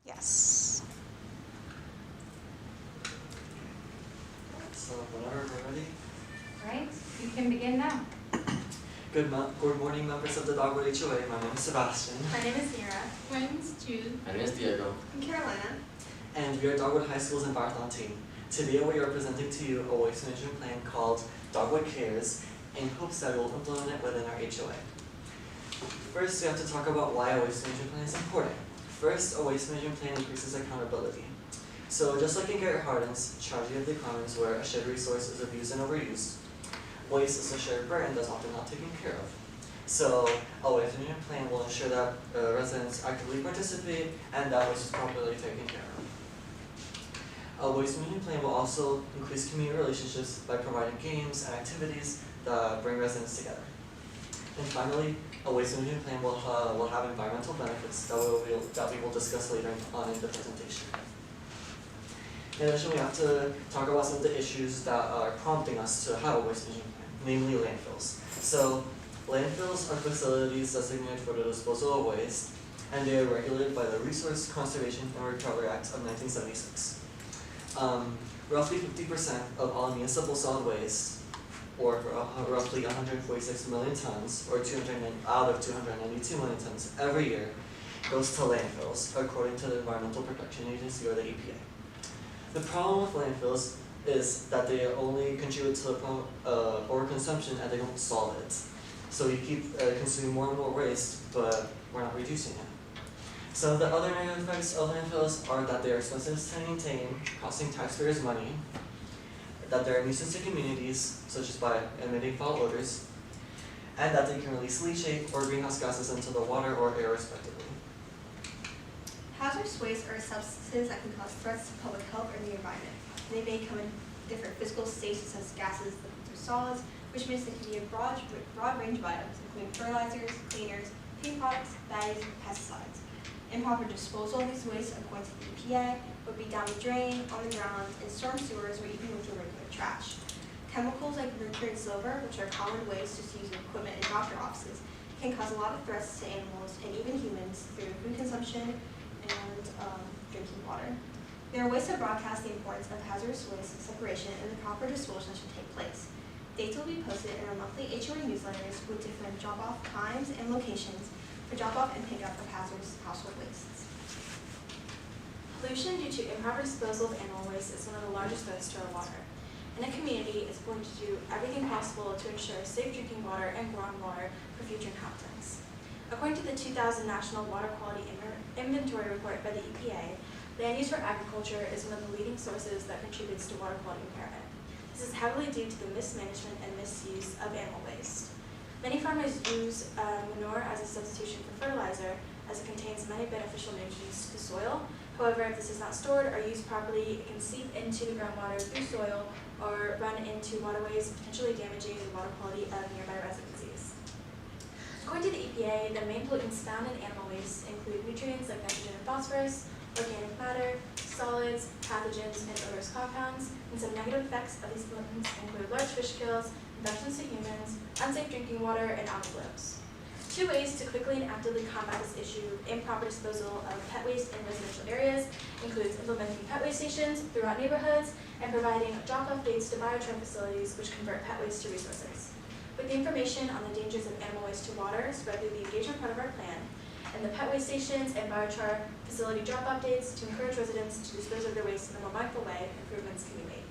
Yes. So whenever we're ready. Right, you can begin now. Good morning, members of the Dogwood HOA. My name is Sebastian. My name is Nira. My name is Jude. My name is Diego. I'm Carolina. And we are Dogwood High School's Envirothon team. Today we are presenting to you a waste management plan called Dogwood Cares in hopes that we will implement it within our HOA. First, we have to talk about why a waste management plan is important. First, a waste management plan increases accountability. So just like in Garrett Hardin's Tragedy of the Commons, where a shared resource is abused and overused, waste is a shared burden that's often not taken care of. So a waste management plan will ensure that residents actively participate and that waste is properly taken care of. A waste management plan will also increase community relationships by providing games and activities that bring residents together. And finally, a waste management plan will have environmental benefits that we will discuss later on in the presentation. In addition, we have to talk about some of the issues that are prompting us to have a waste management plan, namely landfills. So, landfills are facilities designated for the disposal of waste, and they are regulated by the Resource Conservation and Recovery Act of 1976. Roughly 50% of all municipal solid waste, or roughly 146 million tons, or out of 292 million tons every year, goes to landfills, according to the Environmental Protection Agency, or the EPA. The problem with landfills is that they only contribute to overconsumption and they don't solve it. So we keep consuming more and more waste, but we're not reducing it. Some of the other negative effects of landfills are that they are expensive to maintain, costing taxpayers money, that they're a nuisance to communities, such as by emitting foul odors, and that they can release leachate or greenhouse gases into the water or air respectively. Hazardous waste are substances that can cause threats to public health or the environment. They may come in different physical states such as gases, liquids, or solids, which means they can be a broad range of items, including fertilizers, cleaners, paint products, bags, and pesticides. Improper disposal of these wastes, according to the EPA, would be down the drain, on the ground, in storm sewers, or even with your regular trash. Chemicals like mercury and silver, which are common waste just used in equipment in doctor offices, can cause a lot of threats to animals and even humans through food consumption and drinking water. There are ways to broadcast the importance of hazardous waste separation and the proper disposal should take place. Dates will be posted in our monthly HOA newsletters with different drop-off times and locations for drop-off and pickup of hazardous household wastes. Pollution due to improper disposal of animal waste is one of the largest threats to our water. And a community is going to do everything possible to ensure safe drinking water and groundwater for future inhabitants. According to the 2000 National Water Quality Inventory Report by the EPA, land use for agriculture is one of the leading sources that contributes to water quality impairment. This is heavily due to the mismanagement and misuse of animal waste. Many farmers use manure as a substitution for fertilizer, as it contains many beneficial nutrients to soil. However, if this is not stored or used properly, it can seep into the groundwater through soil or run into waterways, potentially damaging the water quality of nearby residencies. According to the EPA, the main pollutants found in animal waste include nutrients like nitrogen and phosphorus, organic matter, solids, pathogens, and odorous compounds, and some negative effects of these pollutants include large fish kills, infections to humans, unsafe drinking water, and algal blooms. Two ways to quickly and actively combat this issue of improper disposal of pet waste in residential areas includes implementing pet waste stations throughout neighborhoods and providing drop-off dates to biochar facilities which convert pet waste to resources. With the information on the dangers of animal waste to water spread through the engagement part of our plan, and the pet waste stations and biochar facility drop-off dates to encourage residents to dispose of their waste in a more mindful way, improvements can be made.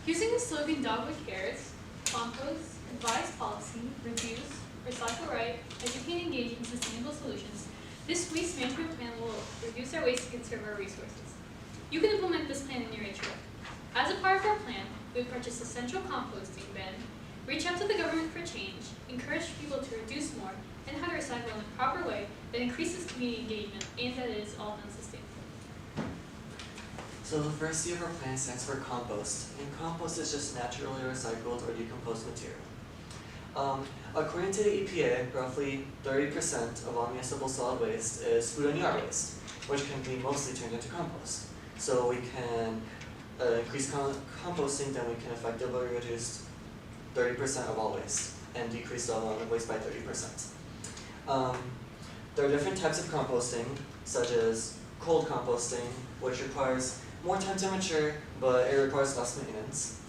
Using the slogan Dogwood Cares, Compost, Advise Policy, Reduce, Recycle Right, Educate and Engage in Sustainable Solutions, this waste management plan will reduce our waste and conserve our resources. You can implement this plan in your HOA. As a part of our plan, we will purchase a central composting bin, reach out to the government for change, encourage people to reduce more, and how to recycle in a proper way that increases community engagement and that it is all non-sustainable. So the first C of our plan stands for compost, and compost is just naturally recycled or decomposed material. According to the EPA, roughly 30% of all municipal solid waste is food and yard waste, which can be mostly turned into compost. So we can increase composting, then we can effectively reduce 30% of all waste and decrease the amount of waste by 30%. There are different types of composting, such as cold composting, which requires more time to mature, but it requires less maintenance.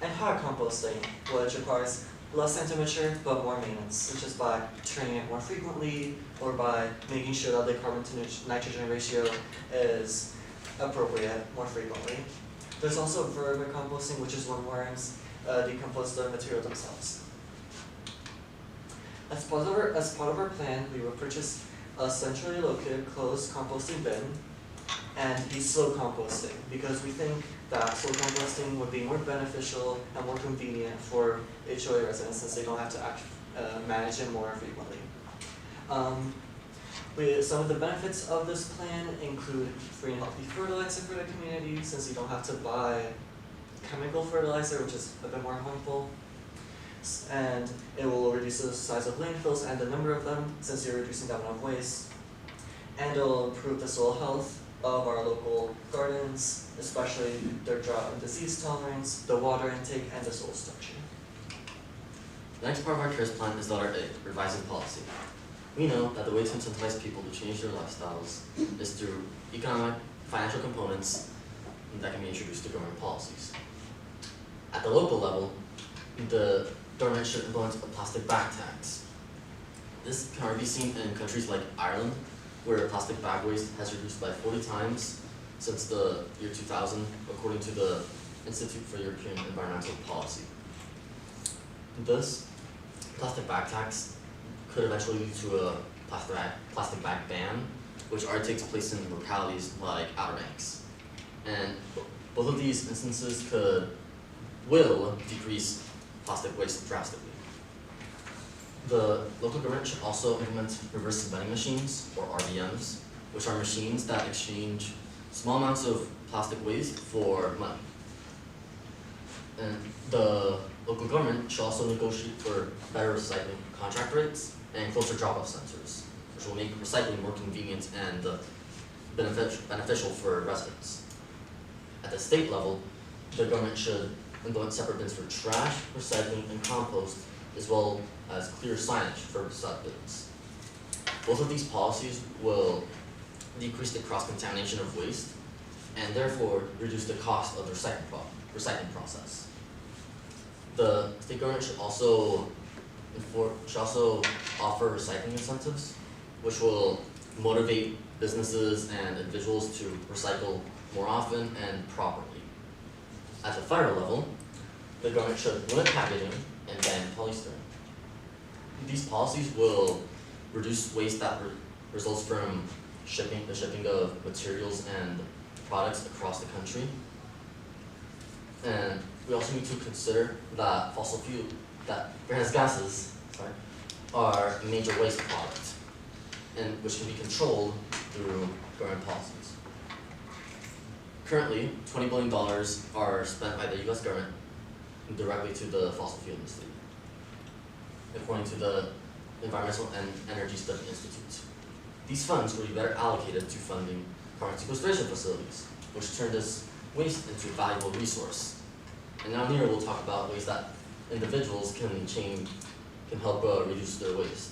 And hot composting, which requires less time to mature, but more maintenance, such as by turning it more frequently, or by making sure that the carbon to nitrogen ratio is appropriate more frequently. There's also vermicomposting, which is when worms decompose the material themselves. As part of our plan, we will purchase a centrally located closed composting bin and be slow composting, because we think that slow composting would be more beneficial and more convenient for HOA residents, since they don't have to manage it more frequently. Some of the benefits of this plan include free and healthy fertilizer for the community, since you don't have to buy chemical fertilizer, which is a bit more harmful. And it will reduce the size of landfills and the number of them, since you're reducing the amount of waste. And it will improve the soil health of our local gardens, especially their drought and disease tolerance, the water intake, and the soil structure. The next part of our CARES plan is letter A, revising policy. We know that the way to incentivize people to change their lifestyles is through economic, financial components that can be introduced to government policies. At the local level, the government should implement a plastic bag tax. This can already be seen in countries like Ireland, where plastic bag waste has reduced by 40 times since the year 2000, according to the Institute for European Environmental Policy. This plastic bag tax could eventually lead to a plastic bag ban, which already takes place in localities like Outer Banks. And both of these instances will decrease plastic waste drastically. The local government should also implement reverse vending machines, or RVMs, which are machines that exchange small amounts of plastic waste for money. And the local government should also negotiate for better recycling contract rates and closer drop-off centers, which will make recycling more convenient and beneficial for residents. At the state level, the government should implement separate bins for trash, recycling, and compost, as well as clear signage for sub-bins. Both of these policies will decrease the cross-contamination of waste and therefore reduce the cost of the recycling process. The state government should also offer recycling incentives, which will motivate businesses and individuals to recycle more often and properly. At the federal level, the government should limit packaging and ban polystyrene. These policies will reduce waste that results from the shipping of materials and products across the country. And we also need to consider that greenhouse gases are a major waste product, and which can be controlled through government policies. Currently, $20 billion are spent by the US government directly to the fossil fuel industry, according to the Environmental and Energy Study Institute. These funds would be better allocated to funding carbon sequestration facilities, which turn this waste into a valuable resource. And now Nira will talk about ways that individuals can help reduce their waste.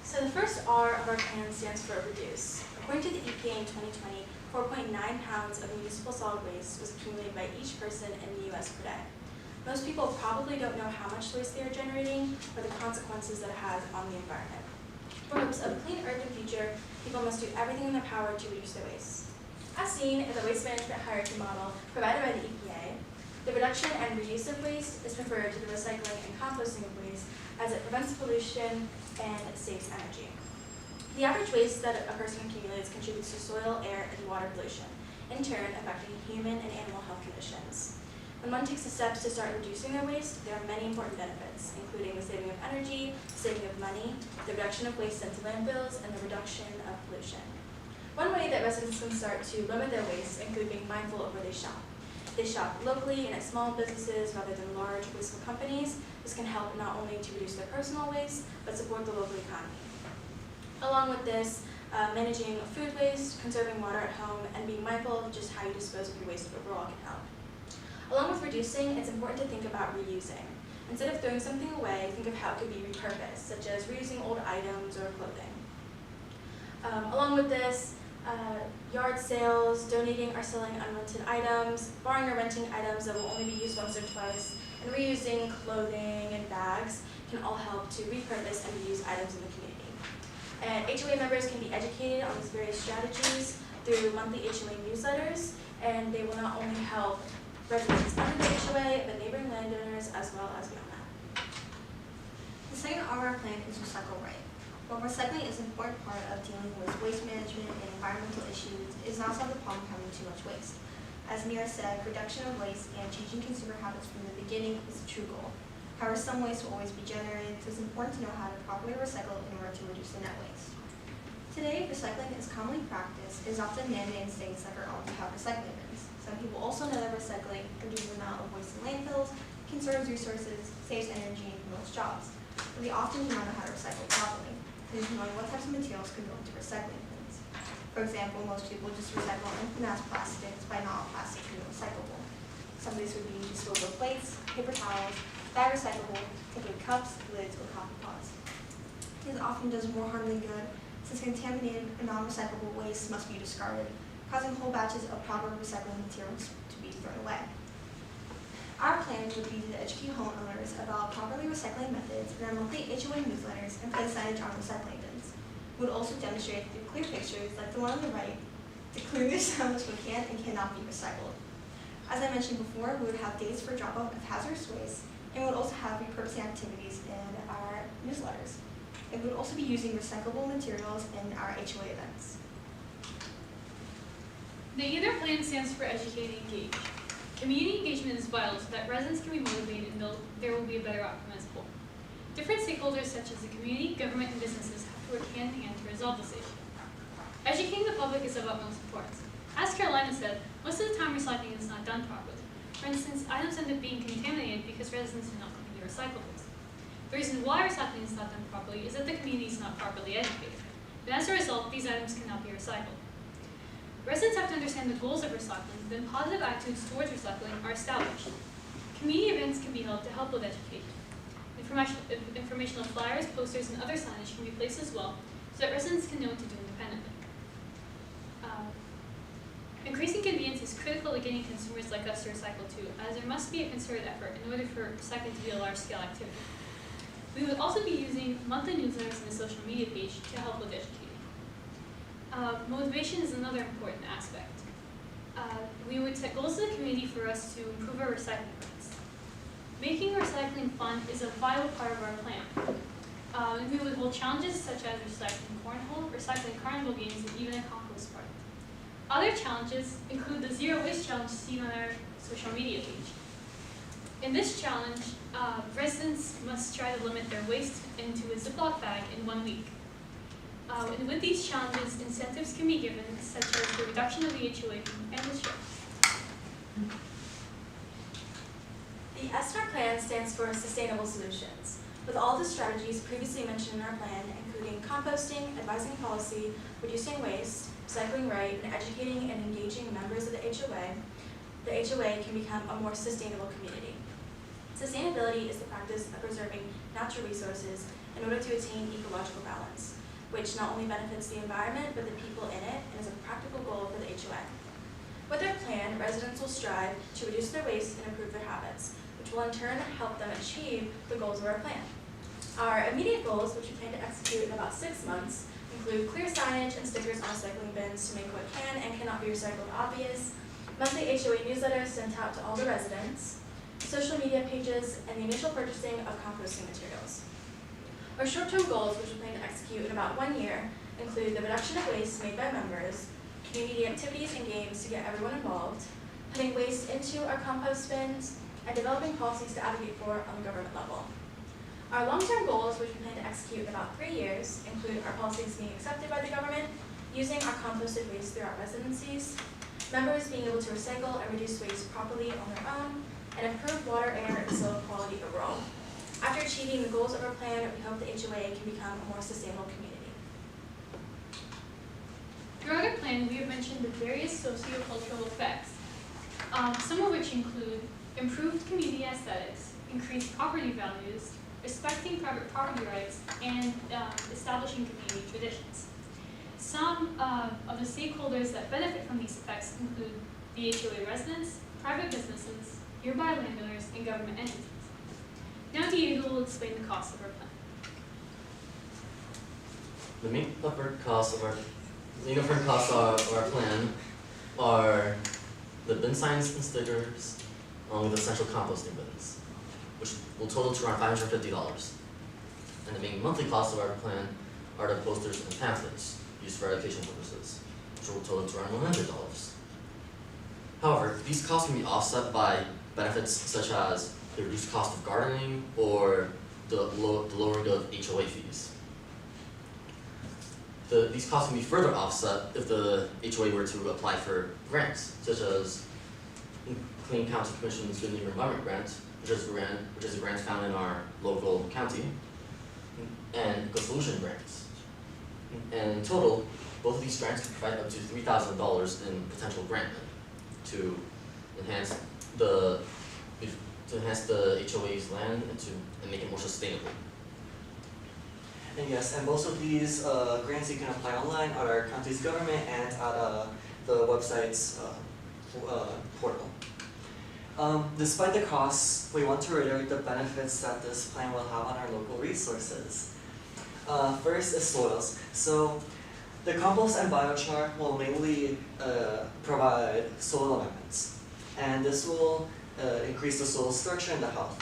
So the first R of our plan stands for reduce. According to the EPA in 2020, 4.9 pounds of municipal solid waste was accumulated by each person in the US per day. Most people probably don't know how much waste they are generating or the consequences that it has on the environment. For hopes of a clean earth and future, people must do everything in their power to reduce their waste. As seen in the waste management hierarchy model provided by the EPA, the reduction and reuse of waste is preferred to the recycling and composting of waste, as it prevents pollution and saves energy. The average waste that a person accumulates contributes to soil, air, and water pollution, in turn affecting human and animal health conditions. When one takes the steps to start reducing their waste, there are many important benefits, including the saving of energy, saving of money, the reduction of waste into landfills, and the reduction of pollution. One way that residents can start to limit their waste includes being mindful of where they shop. They shop locally and at small businesses rather than large wasteful companies. This can help not only to reduce their personal waste, but support the local economy. Along with this, managing food waste, conserving water at home, and being mindful of just how you dispose of your waste overall can help. Along with reducing, it's important to think about reusing. Instead of throwing something away, think of how it could be repurposed, such as reusing old items or clothing. Along with this, yard sales, donating or selling unrented items, borrowing or renting items that will only be used once or twice, and reusing clothing and bags can all help to repurpose and reuse items in the community. And HOA members can be educated on these various strategies through monthly HOA newsletters, and they will not only help residents under the HOA, but neighboring landowners as well as beyond that. The second arm of our plan is recycle right. While recycling is an important part of dealing with waste management and environmental issues, it does not solve the problem of having too much waste. As Mira said, reduction of waste and changing consumer habits from the beginning is the true goal. However, some waste will always be generated, so it's important to know how to properly recycle in order to reduce the net waste. Today, recycling is commonly practiced. It is often mandated in states like our own to have recycling bins. Some people also know that recycling reduces the amount of waste in landfills, conserves resources, saves energy, and promotes jobs. But we often do not know how to recycle properly. It is knowing what types of materials can go into recycling bins. For example, most people just recycle mass plastics by not all plastic being recyclable. Some of these would be disposable plates, paper towels, bag recyclable, taking cups, lids, or coffee pots. This often does more harm than good, since contaminated and non-recyclable waste must be discarded, causing whole batches of proper recycling materials to be thrown away. Our plan would be to educate homeowners about properly recycling methods in our monthly HOA newsletters and place signage on recycling bins. We would also demonstrate through clear pictures, like the one on the right, to clearly establish what can and cannot be recycled. As I mentioned before, we would have dates for drop-off of hazardous waste, and we would also have repurposing activities in our newsletters. And we would also be using recyclable materials in our HOA events. The either plan stands for educate and engage. Community engagement is vital so that residents can be motivated and there will be a better outcome as a whole. Different stakeholders such as the community, government, and businesses have to work hand in hand to resolve this issue. Educating the public is of utmost importance. As Carolina said, most of the time recycling is not done properly. For instance, items end up being contaminated because residents do not clean their recyclables. The reason why recycling is not done properly is that the community is not properly educated, and as a result, these items cannot be recycled. Residents have to understand the goals of recycling, then positive attitudes towards recycling are established. Community events can be held to help with education. Informational flyers, posters, and other signage can be placed as well, so that residents can know what to do independently. Increasing convenience is critical to getting consumers like us to recycle too, as there must be a concerted effort in order for recycling to be a large-scale activity. We would also be using monthly newsletters and a social media page to help with educating. Motivation is another important aspect. We would set goals in the community for us to improve our recycling rates. Making recycling fun is a vital part of our plan. We would hold challenges such as recycling cornhole, recycling carnival games, and even a compost party. Other challenges include the Zero Waste Challenge seen on our social media page. In this challenge, residents must try to limit their waste into a Ziploc bag in 1 week. And with these challenges, incentives can be given, such as the reduction of the HOA fee and the share. The SNR plan stands for Sustainable Solutions. With all the strategies previously mentioned in our plan, including composting, advising policy, reducing waste, recycling right, and educating and engaging members of the HOA can become a more sustainable community. Sustainability is the practice of preserving natural resources in order to attain ecological balance, which not only benefits the environment, but the people in it, and is a practical goal for the HOA. With our plan, residents will strive to reduce their waste and improve their habits, which will in turn help them achieve the goals of our plan. Our immediate goals, which we plan to execute in about 6 months, include clear signage and stickers on recycling bins to make what can and cannot be recycled obvious, monthly HOA newsletters sent out to all the residents, social media pages, and the initial purchasing of composting materials. Our short-term goals, which we plan to execute in about 1 year, include the reduction of waste made by members, community activities and games to get everyone involved, putting waste into our compost bins, and developing policies to advocate for on the government level. Our long-term goals, which we plan to execute in about 3 years, include our policies being accepted by the government, using our composted waste throughout residencies, members being able to recycle and reduce waste properly on their own, and improve water, air, and soil quality overall. After achieving the goals of our plan, we hope the HOA can become a more sustainable community. Throughout our plan, we have mentioned the various socio-cultural effects, some of which include improved community aesthetics, increased property values, respecting private property rights, and establishing community traditions. Some some of the stakeholders that benefit from these effects include the HOA residents, private businesses, nearby landowners, and government entities. Now Diego will explain the cost of our plan. The main upfront costs of our plan are the bin signs and stickers, along with essential composting bins, which will total to around $550. And the main monthly costs of our plan are the posters and pamphlets used for education purposes, which will total to around $100. However, these costs can be offset by benefits such as the reduced cost of gardening or the lowering of HOA fees. These costs can be further offset if the HOA were to apply for grants, such as Clean County Commission's Good Neighbor Environment Grant, which is a grant found in our local county, and Eco-Solution grants. And in total, both of these grants can provide up to $3,000 in potential grant money to enhance the HOA's land and make it more sustainable. And yes, and most of these grants you can apply online at our county's government and at the website's portal. Despite the costs, we want to reiterate the benefits that this plan will have on our local resources. First is soils. So the compost and biochar will mainly provide soil amendments, and this will increase the soil structure and the health,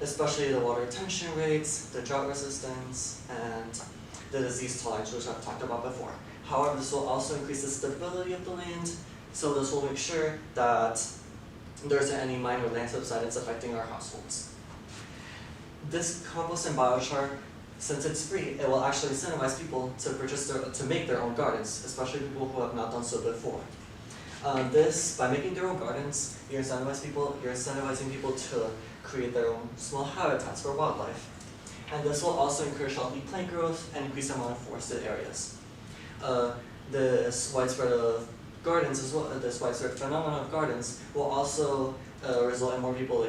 especially the water retention rates, the drought resistance, and the disease tolerance, which I've talked about before. However, this will also increase the stability of the land, so this will make sure that there isn't any minor land subsidence affecting our households. This compost and biochar, since it's free, it will actually incentivize people to make their own gardens, especially people who have not done so before. By making their own gardens, you're incentivizing people to create their own small habitats for wildlife. And this will also encourage healthy plant growth and increase the amount of forested areas. This widespread phenomenon of gardens will also result in more people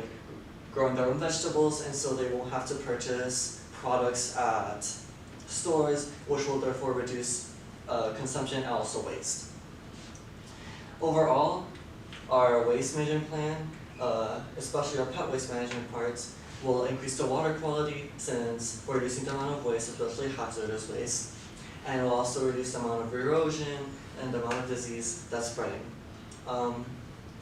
growing their own vegetables, and so they won't have to purchase products at stores, which will therefore reduce consumption and also waste. Overall, our waste management plan, especially our pet waste management parts, will increase the water quality since we're reducing the amount of waste, especially hazardous waste, and will also reduce the amount of erosion and the amount of disease that's spreading.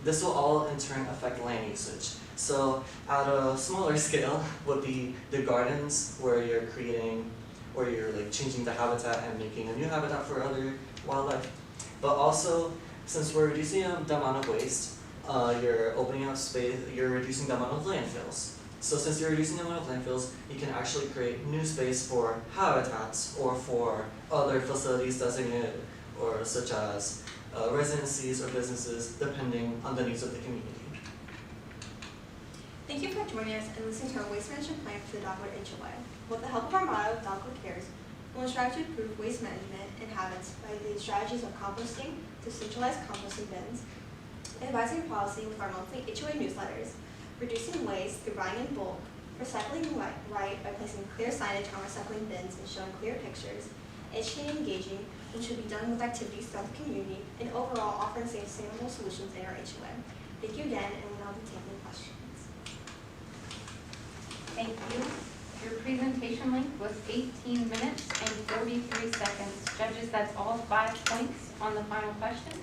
This will all in turn affect land usage. So at a smaller scale would be the gardens where you're changing the habitat and making a new habitat for other wildlife. But also, since we're reducing the amount of waste, you're opening up space, you're reducing the amount of landfills. So since you're reducing the amount of landfills, you can actually create new space for habitats or for other facilities designated, or such as residencies or businesses, depending on the needs of the community. Thank you for joining us and listening to our waste management plan for the Dogwood HOA. With the help of our motto, Dogwood Cares, we will strive to improve waste management and habits by the strategies of composting to centralized composting bins, advising policy with our monthly HOA newsletters, reducing waste through buying in bulk, recycling right by placing clear signage on recycling bins and showing clear pictures, educating and engaging, which should be done with activities throughout the community, and overall offering sustainable solutions in our HOA. Thank you again, and we'll now be taking questions. Thank you. Your presentation length was 18 minutes and 43 seconds. Judges, that's all 5 points on the final question.